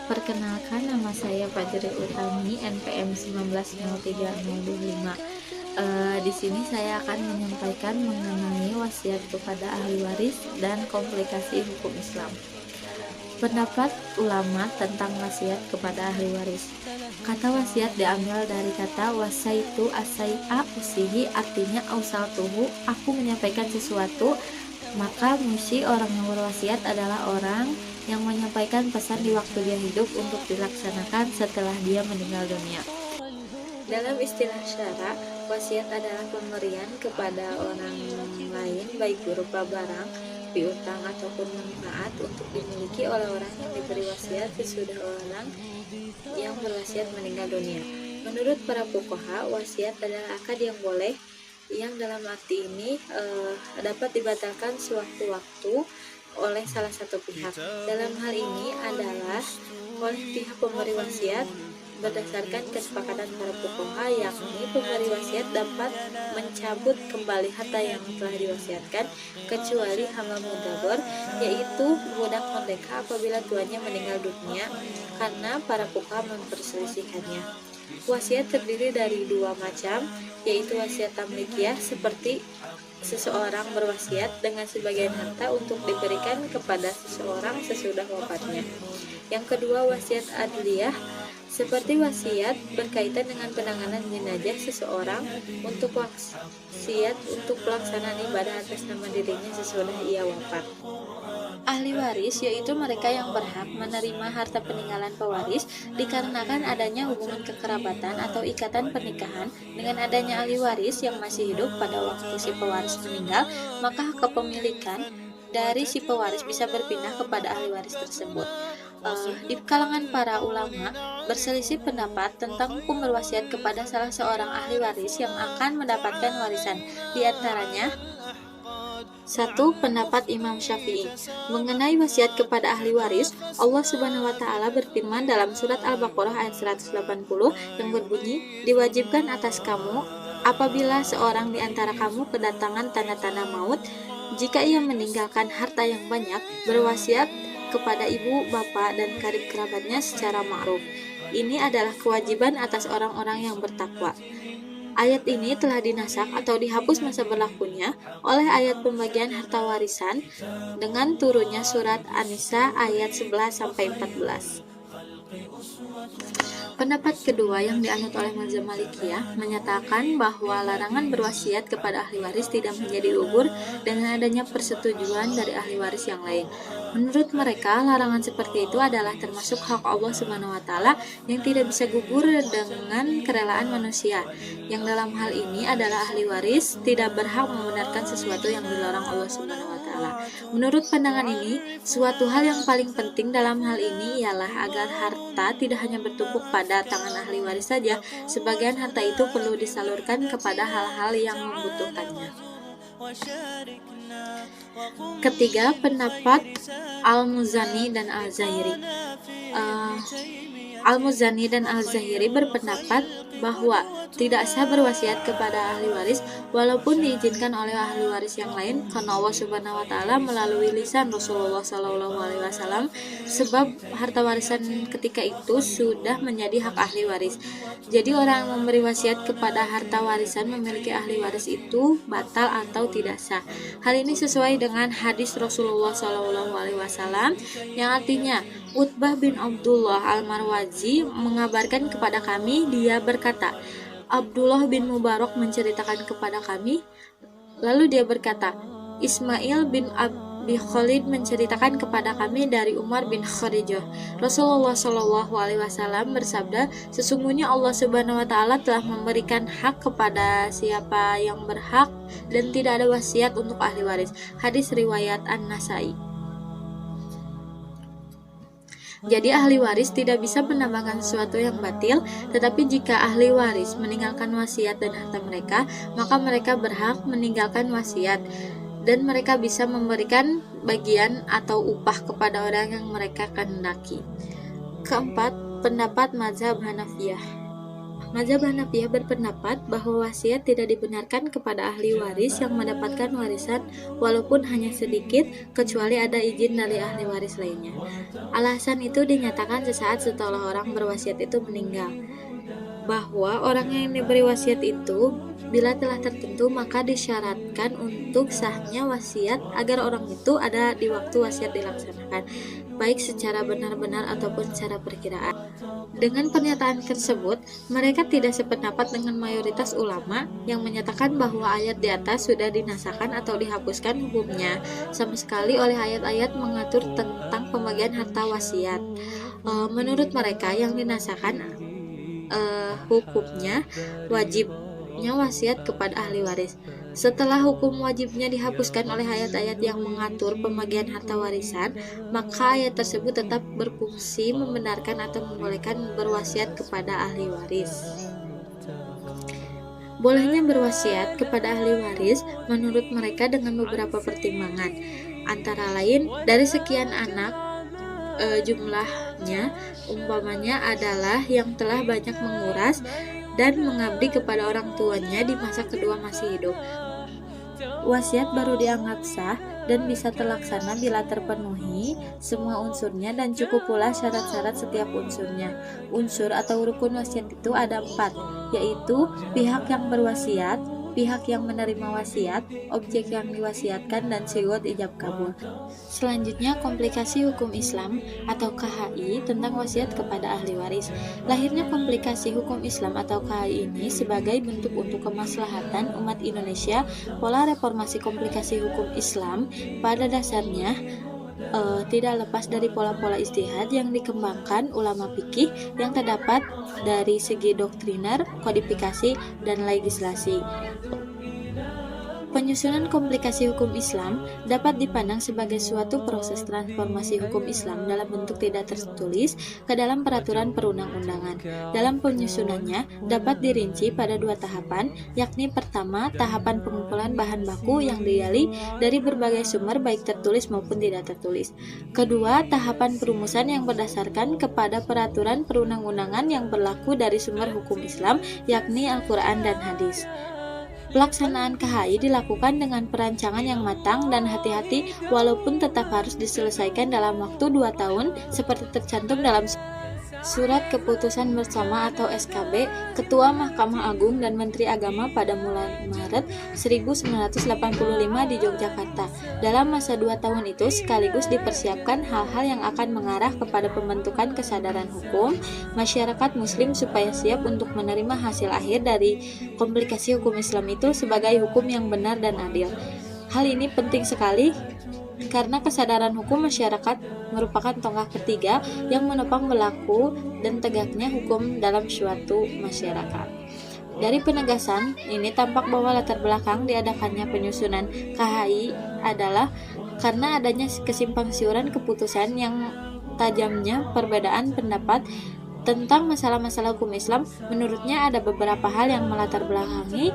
Perkenalkan, nama saya Fajri Utami, NPM 1903025. Di sini saya akan menyampaikan mengenai wasiat kepada ahli waris dan komplikasi hukum Islam. Pendapat ulama tentang wasiat kepada ahli waris. Kata wasiat diambil dari kata wasaitu asai'a usihi, artinya ausaltuhu, aku menyampaikan sesuatu. Maka musi orang yang berwasiat adalah orang yang menyampaikan pesan di waktu dia hidup untuk dilaksanakan setelah dia meninggal dunia. Dalam istilah syara, wasiat adalah pemberian kepada orang lain baik berupa barang, piutang, ataupun manfaat untuk dimiliki oleh orang yang diberi wasiat sesudah orang yang berwasiat meninggal dunia. Menurut para fuqaha, wasiat adalah akad yang boleh, yang dalam arti ini dapat dibatalkan sewaktu-waktu oleh salah satu pihak. Dalam hal ini adalah oleh pihak pemberi wasiat berdasarkan kesepakatan para fuqaha, yakni pemberi wasiat dapat mencabut kembali harta yang telah diwasiatkan kecuali hamba mudzabar, yaitu budak merdeka apabila tuannya meninggal dunia, karena para fuqaha memperselisihkannya. Wasiat terdiri dari dua macam, yaitu wasiat tamlikiyah, seperti seseorang berwasiat dengan sebagian harta untuk diberikan kepada seseorang sesudah wafatnya. Yang kedua, wasiat adliyah, seperti wasiat berkaitan dengan penanganan jenazah seseorang untuk wasiat untuk pelaksanaan ibadah atas nama dirinya sesudah ia wafat. Ahli waris yaitu mereka yang berhak menerima harta peninggalan pewaris dikarenakan adanya hubungan kekerabatan atau ikatan pernikahan. Dengan adanya ahli waris yang masih hidup pada waktu si pewaris meninggal, maka kepemilikan dari si pewaris bisa berpindah kepada ahli waris tersebut. Di kalangan para ulama berselisih pendapat tentang hukum berwasiat kepada salah seorang ahli waris yang akan mendapatkan warisan. Di antaranya, 1. Pendapat Imam Syafi'i mengenai wasiat kepada ahli waris. Allah Subhanahu wa taala berfirman dalam surat Al-Baqarah ayat 180 yang berbunyi, diwajibkan atas kamu apabila seorang di antara kamu kedatangan tanda-tanda maut, jika ia meninggalkan harta yang banyak, berwasiat kepada ibu, bapak, dan karib kerabatnya secara ma'ruf. Ini adalah kewajiban atas orang-orang yang bertakwa. Ayat ini telah dinasak atau dihapus masa berlakunya oleh ayat pembagian harta warisan dengan turunnya surat An-Nisa ayat 11-14. Pendapat kedua yang dianut oleh mazhab Malikiyah menyatakan bahwa larangan berwasiat kepada ahli waris tidak menjadi gugur dengan adanya persetujuan dari ahli waris yang lain. Menurut mereka, larangan seperti itu adalah termasuk hak Allah Subhanahu wa taala yang tidak bisa gugur dengan kerelaan manusia. Yang dalam hal ini adalah ahli waris tidak berhak membenarkan sesuatu yang dilarang Allah Subhanahu wa taala. Menurut pandangan ini, suatu hal yang paling penting dalam hal ini ialah agar harta tidak hanya bertumpuk pada tangan ahli waris saja. Sebagian harta itu perlu disalurkan kepada hal-hal yang membutuhkannya. Ketiga, pendapat Al-Muzani dan Al-Zahiri. Al-Muzani dan Al-Zahiri berpendapat bahwa tidak sah berwasiat kepada ahli waris walaupun diizinkan oleh ahli waris yang lain, karena Allah Subhanahu wa taala melalui lisan Rasulullah SAW, sebab harta warisan ketika itu sudah menjadi hak ahli waris. Jadi orang yang memberi wasiat kepada harta warisan memiliki ahli waris itu batal atau tidak sah. Hal ini sesuai dengan hadis Rasulullah SAW yang artinya, Utbah bin Abdullah Al-Marwazi mengabarkan kepada kami, dia berkata, Abdullah bin Mubarak menceritakan kepada kami, lalu dia berkata, Ismail bin Abi Khalid menceritakan kepada kami dari Umar bin Kharijah. Rasulullah Shallallahu Alaihi Wasallam bersabda, sesungguhnya Allah Subhanahu Wa Taala telah memberikan hak kepada siapa yang berhak dan tidak ada wasiat untuk ahli waris. Hadis riwayat An-Nasai. Jadi ahli waris tidak bisa menambahkan sesuatu yang batil, tetapi jika ahli waris meninggalkan wasiat dan harta mereka, maka mereka berhak meninggalkan wasiat dan mereka bisa memberikan bagian atau upah kepada orang yang mereka kehendaki. Keempat, pendapat mazhab Hanafiyah. Mazhab Hanafiyah berpendapat bahwa wasiat tidak dibenarkan kepada ahli waris yang mendapatkan warisan walaupun hanya sedikit, kecuali ada izin dari ahli waris lainnya. Alasan itu dinyatakan sesaat setelah orang berwasiat itu meninggal, bahwa orang yang diberi wasiat itu bila telah tertentu maka disyaratkan untuk sahnya wasiat agar orang itu ada di waktu wasiat dilaksanakan, baik secara benar-benar ataupun secara perkiraan. Dengan pernyataan tersebut, mereka tidak sependapat dengan mayoritas ulama yang menyatakan bahwa ayat di atas sudah dinasakan atau dihapuskan hukumnya sama sekali oleh ayat-ayat mengatur tentang pembagian harta wasiat. Menurut mereka yang dinasakan hukumnya wajibnya wasiat kepada ahli waris. Setelah hukum wajibnya dihapuskan oleh ayat-ayat yang mengatur pembagian harta warisan, maka ayat tersebut tetap berfungsi membenarkan atau membolehkan berwasiat kepada ahli waris. Bolehnya berwasiat kepada ahli waris menurut mereka dengan beberapa pertimbangan, antara lain dari sekian anak jumlahnya, umpamanya adalah yang telah banyak menguras dan mengabdi kepada orang tuanya di masa kedua masih hidup. Wasiat baru dianggap sah dan bisa terlaksana bila terpenuhi semua unsurnya dan cukup pula syarat-syarat setiap unsurnya. Unsur atau rukun wasiat itu ada 4, yaitu pihak yang berwasiat, pihak yang menerima wasiat, objek yang diwasiatkan, dan sigot ijab kabul. Selanjutnya, komplikasi hukum Islam atau KHI tentang wasiat kepada ahli waris. Lahirnya komplikasi hukum Islam atau KHI ini sebagai bentuk untuk kemaslahatan umat Indonesia. Pola reformasi komplikasi hukum Islam pada dasarnya tidak lepas dari pola-pola ijtihad yang dikembangkan ulama fikih yang terdapat dari segi doktriner, kodifikasi, dan legislasi. Penyusunan komplikasi hukum Islam dapat dipandang sebagai suatu proses transformasi hukum Islam dalam bentuk tidak tertulis ke dalam peraturan perundang-undangan. Dalam penyusunannya dapat dirinci pada 2 tahapan, yakni pertama, tahapan pengumpulan bahan baku yang digali dari berbagai sumber baik tertulis maupun tidak tertulis. Kedua, tahapan perumusan yang berdasarkan kepada peraturan perundang-undangan yang berlaku dari sumber hukum Islam, yakni Al-Quran dan Hadis. Pelaksanaan KHI dilakukan dengan perancangan yang matang dan hati-hati walaupun tetap harus diselesaikan dalam waktu 2 tahun seperti tercantum dalam Surat Keputusan Bersama atau SKB Ketua Mahkamah Agung dan Menteri Agama pada bulan Maret 1985 di Yogyakarta. Dalam masa 2 tahun itu sekaligus dipersiapkan hal-hal yang akan mengarah kepada pembentukan kesadaran hukum masyarakat muslim supaya siap untuk menerima hasil akhir dari komplikasi hukum Islam itu sebagai hukum yang benar dan adil. Hal ini penting sekali karena kesadaran hukum masyarakat merupakan tonggak ketiga yang menopang berlaku dan tegaknya hukum dalam suatu masyarakat. Dari penegasan ini tampak bahwa latar belakang diadakannya penyusunan KHI adalah karena adanya kesimpangsiuran keputusan yang tajamnya perbedaan pendapat tentang masalah-masalah hukum Islam. Menurutnya ada beberapa hal yang melatar belakangi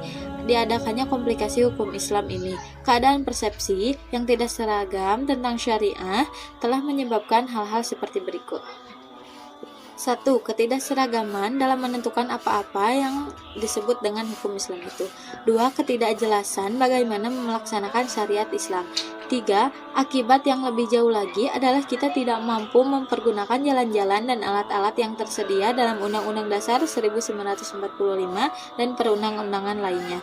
diadakannya komplikasi hukum Islam ini. Keadaan persepsi yang tidak seragam tentang syariah telah menyebabkan hal-hal seperti berikut. 1. Ketidakseragaman dalam menentukan apa-apa yang disebut dengan hukum Islam itu. 2. Ketidakjelasan bagaimana melaksanakan syariat Islam. 3. Akibat yang lebih jauh lagi adalah kita tidak mampu mempergunakan jalan-jalan dan alat-alat yang tersedia dalam Undang-Undang Dasar 1945 dan perundang-undangan lainnya.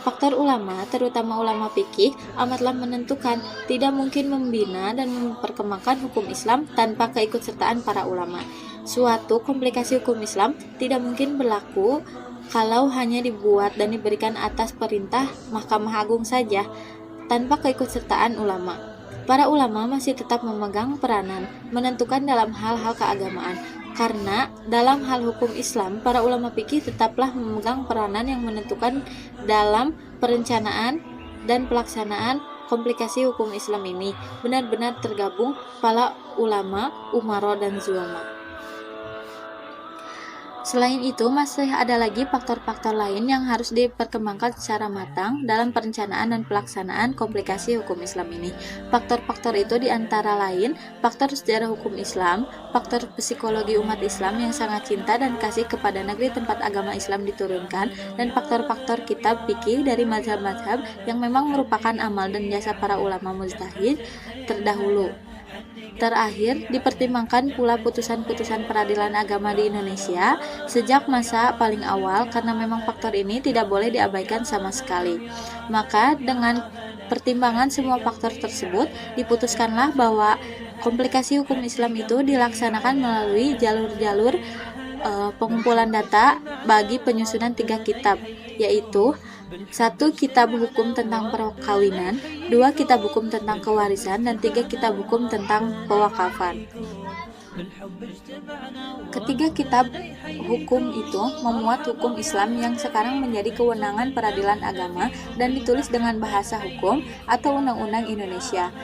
Faktor ulama, terutama ulama fikih, amatlah menentukan. Tidak mungkin membina dan memperkembangkan hukum Islam tanpa keikutsertaan para ulama. Suatu komplikasi hukum Islam tidak mungkin berlaku kalau hanya dibuat dan diberikan atas perintah Mahkamah Agung saja. tanpa keikutsertaan ulama. Para ulama masih tetap memegang peranan menentukan dalam hal-hal keagamaan, karena dalam hal hukum Islam, para ulama fikih tetaplah memegang peranan yang menentukan dalam perencanaan dan pelaksanaan komplikasi hukum Islam ini. Benar-benar tergabung para ulama, umaro, dan zulama. Selain itu, masih ada lagi faktor-faktor lain yang harus diperkembangkan secara matang dalam perencanaan dan pelaksanaan komplikasi hukum Islam ini. Faktor-faktor itu diantara lain faktor sejarah hukum Islam, faktor psikologi umat Islam yang sangat cinta dan kasih kepada negeri tempat agama Islam diturunkan, dan faktor-faktor kitab fikih dari mazhab-mazhab yang memang merupakan amal dan jasa para ulama mujtahid terdahulu. Terakhir, dipertimbangkan pula putusan-putusan peradilan agama di Indonesia sejak masa paling awal, karena memang faktor ini tidak boleh diabaikan sama sekali. Maka dengan pertimbangan semua faktor tersebut, diputuskanlah bahwa komplikasi hukum Islam itu dilaksanakan melalui jalur-jalur pengumpulan data bagi penyusunan 3 kitab, yaitu 1. Kitab hukum tentang perkawinan, 2. Kitab hukum tentang kewarisan, dan 3. Kitab hukum tentang pewakafan. Ketiga kitab hukum itu memuat hukum Islam yang sekarang menjadi kewenangan peradilan agama dan ditulis dengan bahasa hukum atau undang-undang Indonesia.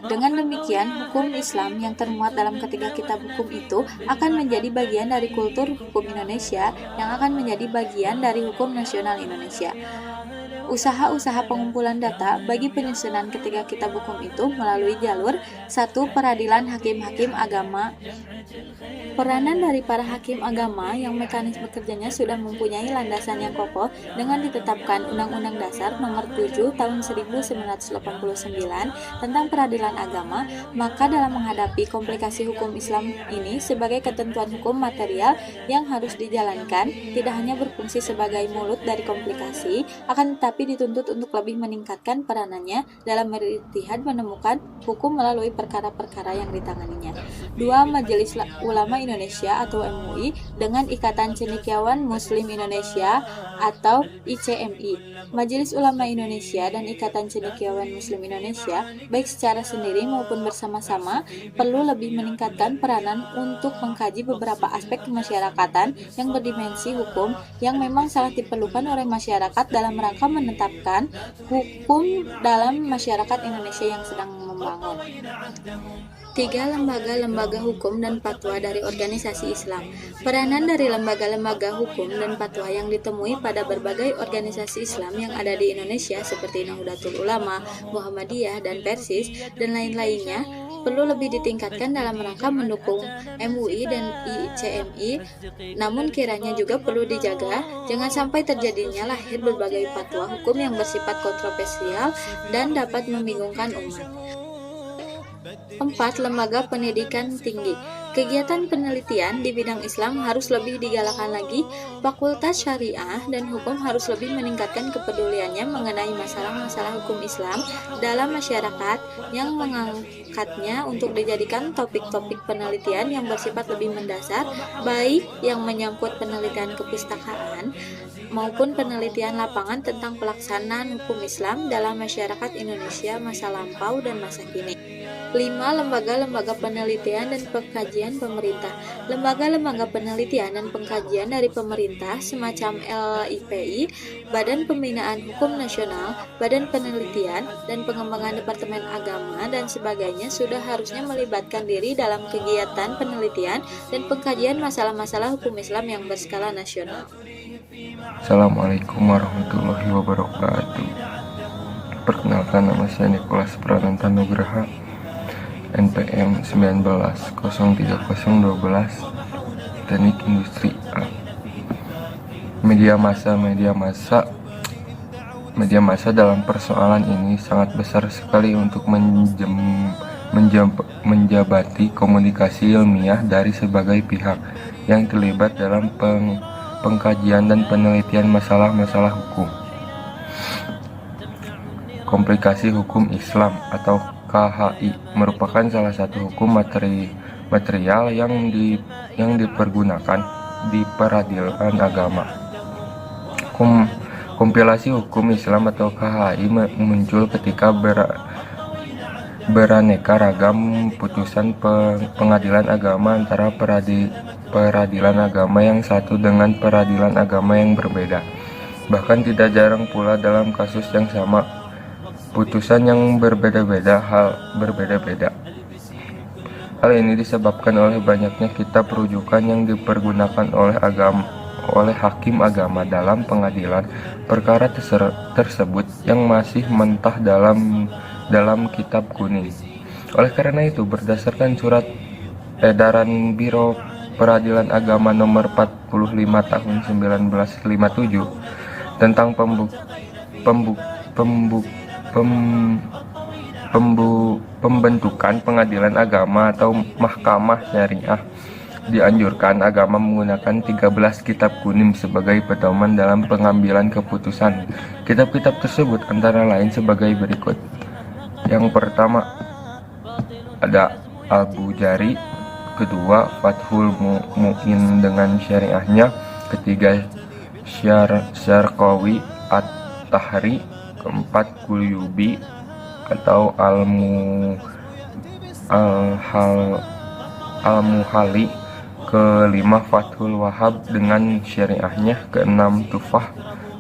Dengan demikian, hukum Islam yang termuat dalam ketiga kitab hukum itu akan menjadi bagian dari kultur hukum Indonesia yang akan menjadi bagian dari hukum nasional Indonesia. Usaha-usaha pengumpulan data bagi penyusunan ketiga kitab hukum itu melalui jalur 1. Peradilan hakim-hakim agama. Peranan dari para hakim agama yang mekanisme kerjanya sudah mempunyai landasan yang kokoh dengan ditetapkan Undang-Undang Dasar Nomor 7 Tahun 1989 tentang peradilan agama, maka dalam menghadapi komplikasi hukum Islam ini sebagai ketentuan hukum material yang harus dijalankan, tidak hanya berfungsi sebagai mulut dari komplikasi, akan tetapi dituntut untuk lebih meningkatkan peranannya dalam berijtihad menemukan hukum melalui perkara-perkara yang ditanganinya. 2. Majelis Ulama Indonesia atau MUI dengan Ikatan Cendekiawan Muslim Indonesia atau ICMI. Majelis Ulama Indonesia dan Ikatan Cendekiawan Muslim Indonesia, baik secara sendiri maupun bersama-sama, perlu lebih meningkatkan peranan untuk mengkaji beberapa aspek kemasyarakatan yang berdimensi hukum yang memang sangat diperlukan oleh masyarakat dalam rangka menetapkan hukum dalam masyarakat Indonesia yang sedang membangun. 3. Lembaga-lembaga hukum dan fatwa dari organisasi Islam. Peranan dari lembaga-lembaga hukum dan fatwa yang ditemui pada berbagai organisasi Islam yang ada di Indonesia seperti Nahdlatul Ulama, Muhammadiyah, dan Persis, dan lain-lainnya perlu lebih ditingkatkan dalam rangka mendukung MUI dan ICMI. Namun kiranya juga perlu dijaga jangan sampai terjadinya lahir berbagai fatwa hukum yang bersifat kontroversial dan dapat membingungkan umat. 4. Lembaga pendidikan tinggi. Kegiatan penelitian di bidang Islam harus lebih digalakkan lagi. Fakultas Syariah dan Hukum harus lebih meningkatkan kepeduliannya mengenai masalah-masalah hukum Islam dalam masyarakat yang mengangkatnya untuk dijadikan topik-topik penelitian yang bersifat lebih mendasar, baik yang menyangkut penelitian kepustakaan maupun penelitian lapangan tentang pelaksanaan hukum Islam dalam masyarakat Indonesia masa lampau dan masa kini. 5. Lembaga-lembaga penelitian dan pengkajian pemerintah. Lembaga-lembaga penelitian dan pengkajian dari pemerintah semacam LIPI, Badan Pembinaan Hukum Nasional, Badan Penelitian dan Pengembangan Departemen Agama, dan sebagainya sudah harusnya melibatkan diri dalam kegiatan penelitian dan pengkajian masalah-masalah hukum Islam yang berskala nasional. Assalamualaikum warahmatullahi wabarakatuh. Perkenalkan, nama saya Nikolas Prananta Nugraha, NPM 19030012, Teknik Industri A. Media massa dalam persoalan ini sangat besar sekali untuk menjabati komunikasi ilmiah dari sebagai pihak yang terlibat dalam pengkajian dan penelitian masalah-masalah hukum. Komplikasi hukum Islam atau KHI merupakan salah satu hukum material yang dipergunakan di peradilan agama. Kompilasi Hukum Islam atau KHI muncul ketika beraneka ragam putusan pengadilan agama antara peradilan agama yang satu dengan peradilan agama yang berbeda. Bahkan tidak jarang pula dalam kasus yang sama, putusan yang berbeda-beda. Hal ini disebabkan oleh banyaknya kitab rujukan yang dipergunakan oleh hakim agama dalam pengadilan perkara tersebut yang masih mentah dalam kitab kuning. Oleh karena itu, berdasarkan surat edaran Biro Peradilan Agama nomor 45 tahun 1957 tentang pembentukan pengadilan agama atau mahkamah syariah, dianjurkan agama menggunakan 13 kitab kuning sebagai pedoman dalam pengambilan keputusan. Kitab-kitab tersebut antara lain sebagai berikut. Yang pertama ada Al-Bujari, kedua Fathul Mu'in dengan syariahnya, ketiga Syarqawi At-Tahri, keempat Kulyubi atau Al-Muhalli, kelima Fathul Wahab dengan syariahnya, keenam Tufah,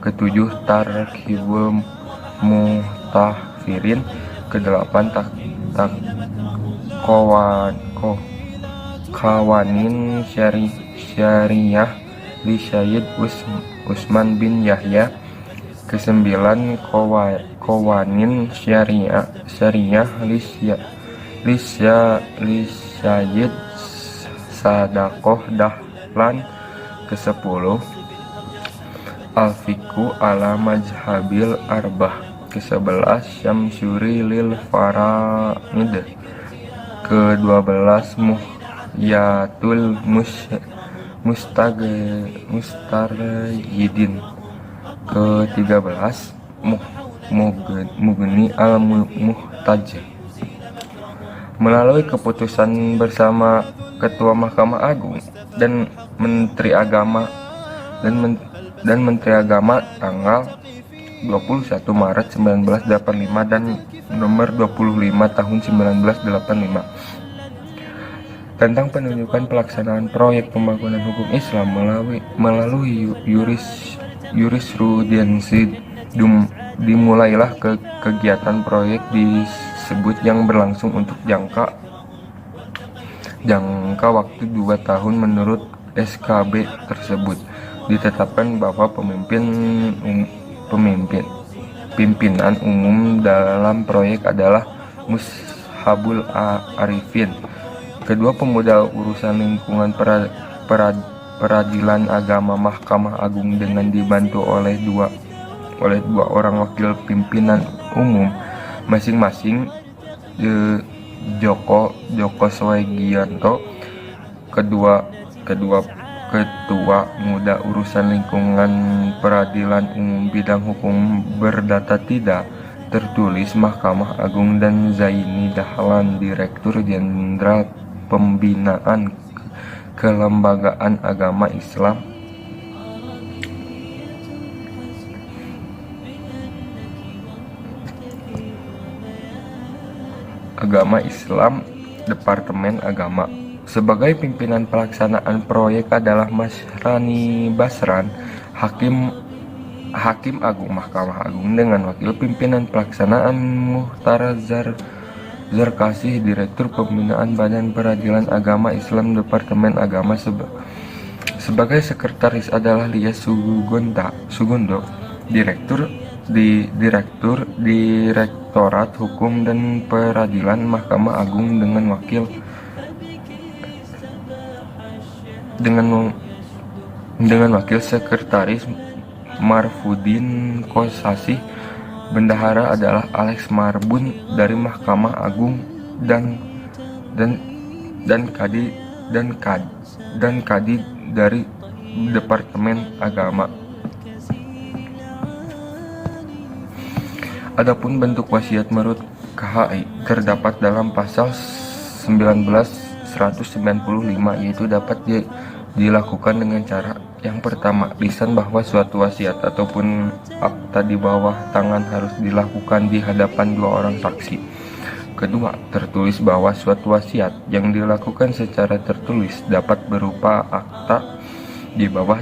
ketujuh Targhibul Muhtahfirin, kedelapan Qawanin Syariah li Syed Usman bin Yahya, kesembilan Qawanin Syariah li Syed Sadaqoh Dahlan, ke-10 Al-Fiqhu ala Mazhabil Arbah, ke-11 Syamsuri lil Faraid, ke-12 Muhyatul Mustarjidin, ke-13 Mughni al-Muhtaj. Melalui keputusan bersama Ketua Mahkamah Agung dan Menteri Agama tanggal 21 Maret 1985 dan nomor 25 tahun 1985 tentang penunjukan pelaksanaan proyek pembangunan hukum Islam melalui jurisprudensi, dimulailah kegiatan proyek disebut yang berlangsung untuk jangka waktu 2 tahun. Menurut SKB tersebut ditetapkan bahwa pimpinan umum dalam proyek adalah Mushabul Arifin. Kedua pemuda urusan lingkungan peradilan agama Mahkamah Agung dengan dibantu oleh dua orang wakil pimpinan umum masing-masing, Joko Swegianto, ketua muda urusan lingkungan peradilan umum bidang hukum berdata tidak tertulis Mahkamah Agung, dan Zaini Dahlan, Direktur Jenderal Pembinaan Kelembagaan Agama Islam. Departemen Agama. Sebagai pimpinan pelaksanaan proyek adalah Mas Rani Basran, Hakim Agung Mahkamah Agung, dengan wakil pimpinan pelaksanaan Muhtar Zarkasih, Direktur Pembinaan Badan Peradilan Agama Islam Departemen Agama. Sebagai sekretaris adalah Lia Sugondo, Direktorat Hukum dan Peradilan Mahkamah Agung, dengan wakil sekretaris Marfudin Kosasih. Bendahara adalah Alex Marbun dari Mahkamah Agung, dan kadi dari Departemen Agama. Adapun bentuk wasiat menurut KHI terdapat dalam pasal 19 195, yaitu dapat dilakukan dengan cara yang pertama, lisan bahwa suatu wasiat ataupun akta di bawah tangan harus dilakukan di hadapan dua orang saksi. Kedua, tertulis bahwa suatu wasiat yang dilakukan secara tertulis dapat berupa akta di bawah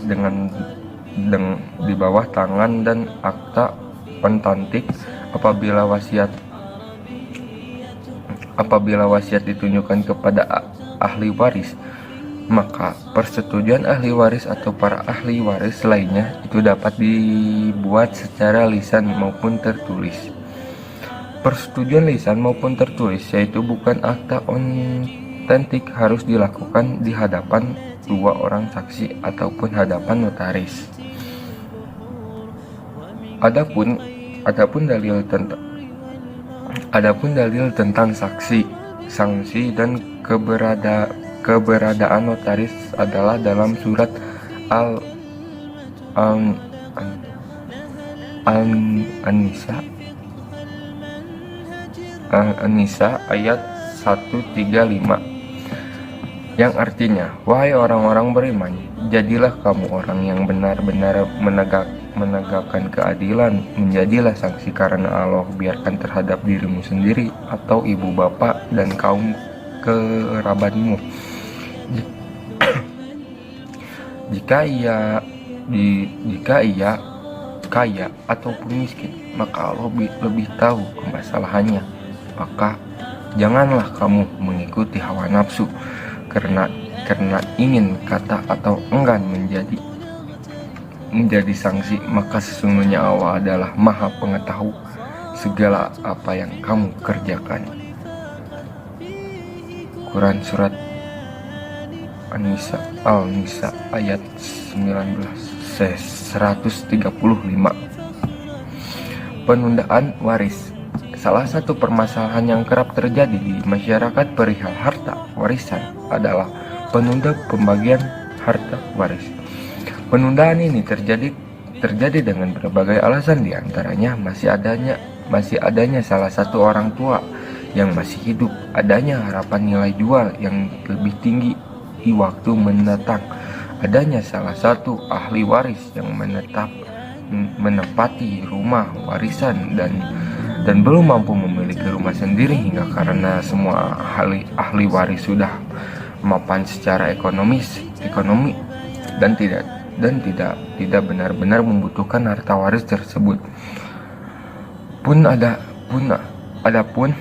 di bawah tangan dan akta pentantik apabila wasiat ditunjukkan kepada ahli waris, maka persetujuan ahli waris atau para ahli waris lainnya itu dapat dibuat secara lisan maupun tertulis. Persetujuan lisan maupun tertulis, yaitu bukan akta otentik, harus dilakukan di hadapan dua orang saksi ataupun hadapan notaris. Adapun dalil tentang saksi, sanksi dan keberadaan notaris adalah dalam surat An-Nisa ayat 135 yang artinya, wahai orang-orang beriman, jadilah kamu orang yang benar-benar menegakkan keadilan, menjadilah sanksi karena Allah biarkan terhadap dirimu sendiri atau ibu bapak dan kaum kerabatmu. Jika ia kaya ataupun miskin, maka Allah lebih tahu kemasalahannya. Maka janganlah kamu mengikuti hawa nafsu karena ingin kata atau enggan menjadi sanksi, maka sesungguhnya Allah adalah Maha Pengetahui segala apa yang kamu kerjakan. Quran Surat An-Nisa ayat 135. Penundaan waris. Salah satu permasalahan yang kerap terjadi di masyarakat perihal harta warisan adalah penunda pembagian harta waris. Penundaan ini terjadi dengan berbagai alasan, di antaranya masih adanya salah satu orang tua yang masih hidup, adanya harapan nilai jual yang lebih tinggi di waktu mendatang, adanya salah satu ahli waris yang menempati rumah warisan dan belum mampu memiliki rumah sendiri, hingga karena semua ahli waris sudah mapan secara ekonomi dan tidak benar-benar membutuhkan harta waris tersebut. Adapun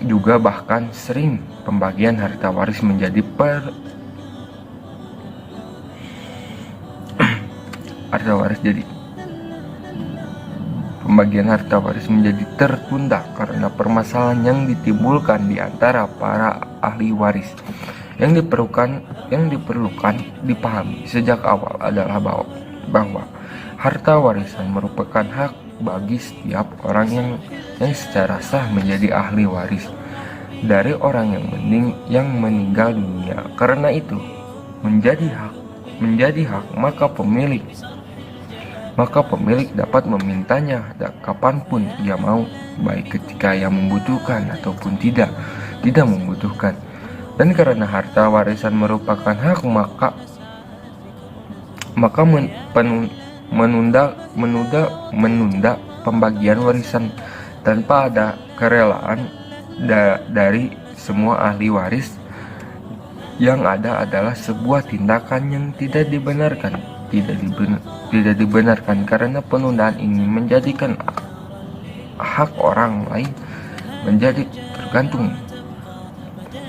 juga bahkan sering pembagian harta waris menjadi pembagian harta waris menjadi tertunda karena permasalahan yang ditimbulkan di antara para ahli waris. Yang diperlukan dipahami sejak awal adalah bahwa harta warisan merupakan hak bagi setiap orang yang secara sah menjadi ahli waris dari orang yang meninggal dunia. Karena itu menjadi hak maka pemilik dapat memintanya kapanpun ia mau, baik ketika ia membutuhkan ataupun tidak membutuhkan. Dan karena harta warisan merupakan hak, maka menunda pembagian warisan tanpa ada kerelaan dari semua ahli waris yang ada adalah sebuah tindakan yang tidak dibenarkan karena penundaan ini menjadikan hak orang lain menjadi tergantung.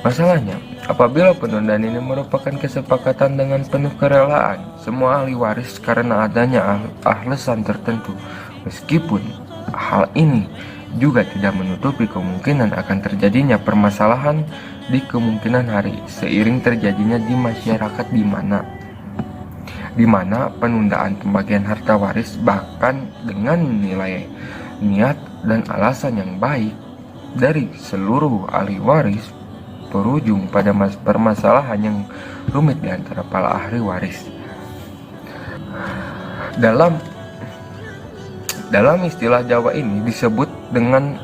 Masalahnya, apabila penundaan ini merupakan kesepakatan dengan penuh kerelaan semua ahli waris karena adanya alasan tertentu, meskipun hal ini juga tidak menutupi kemungkinan akan terjadinya permasalahan di kemungkinan hari seiring terjadinya di masyarakat di mana penundaan pembagian harta waris bahkan dengan nilai niat dan alasan yang baik dari seluruh ahli waris berujung pada permasalahan yang rumit di antara para ahli waris. Dalam istilah Jawa ini disebut dengan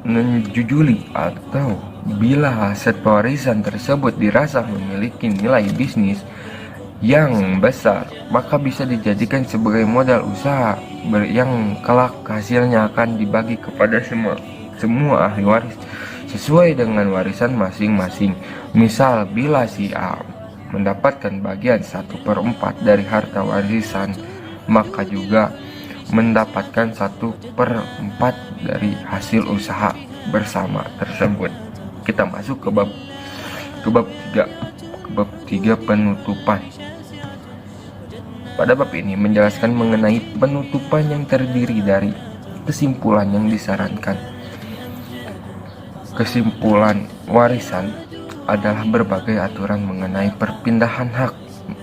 menjujuli, atau bila aset pewarisan tersebut dirasa memiliki nilai bisnis yang besar, maka bisa dijadikan sebagai modal usaha yang kelak hasilnya akan dibagi kepada semua ahli waris sesuai dengan warisan masing-masing. Misal, bila si A mendapatkan bagian 1/4 dari harta warisan, maka juga mendapatkan 1/4 dari hasil usaha bersama tersebut. Kita masuk ke bab 3 penutupan. Pada bab ini menjelaskan mengenai penutupan yang terdiri dari kesimpulan yang disarankan. Kesimpulan warisan adalah berbagai aturan mengenai perpindahan hak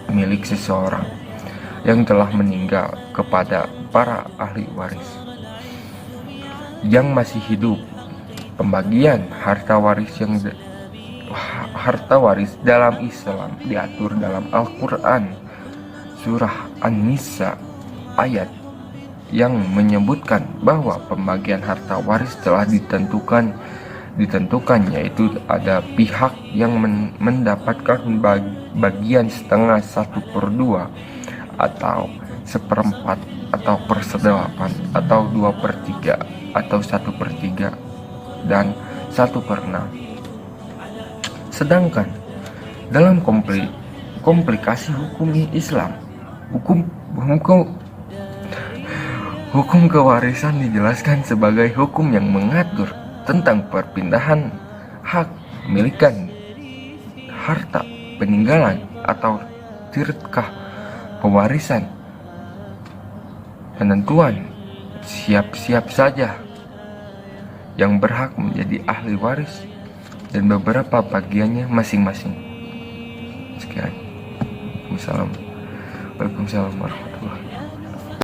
milik seseorang yang telah meninggal kepada para ahli waris yang masih hidup. Pembagian harta waris dalam Islam diatur dalam Al-Quran surah An-Nisa ayat yang menyebutkan bahwa pembagian harta waris telah ditentukan, yaitu ada pihak yang mendapatkan bagian setengah 1/2 atau 1/4 atau 1/8 atau 2/3 atau 1/3 dan 1/6. Sedangkan dalam komplikasi hukum Islam, hukum kewarisan dijelaskan sebagai hukum yang mengatur tentang perpindahan hak milikan harta peninggalan atau tirkah pewarisan, penentuan siap saja yang berhak menjadi ahli waris dan beberapa bagiannya masing-masing. Sekian. Waalaikumsalam warahmatullahi wabarakatuh.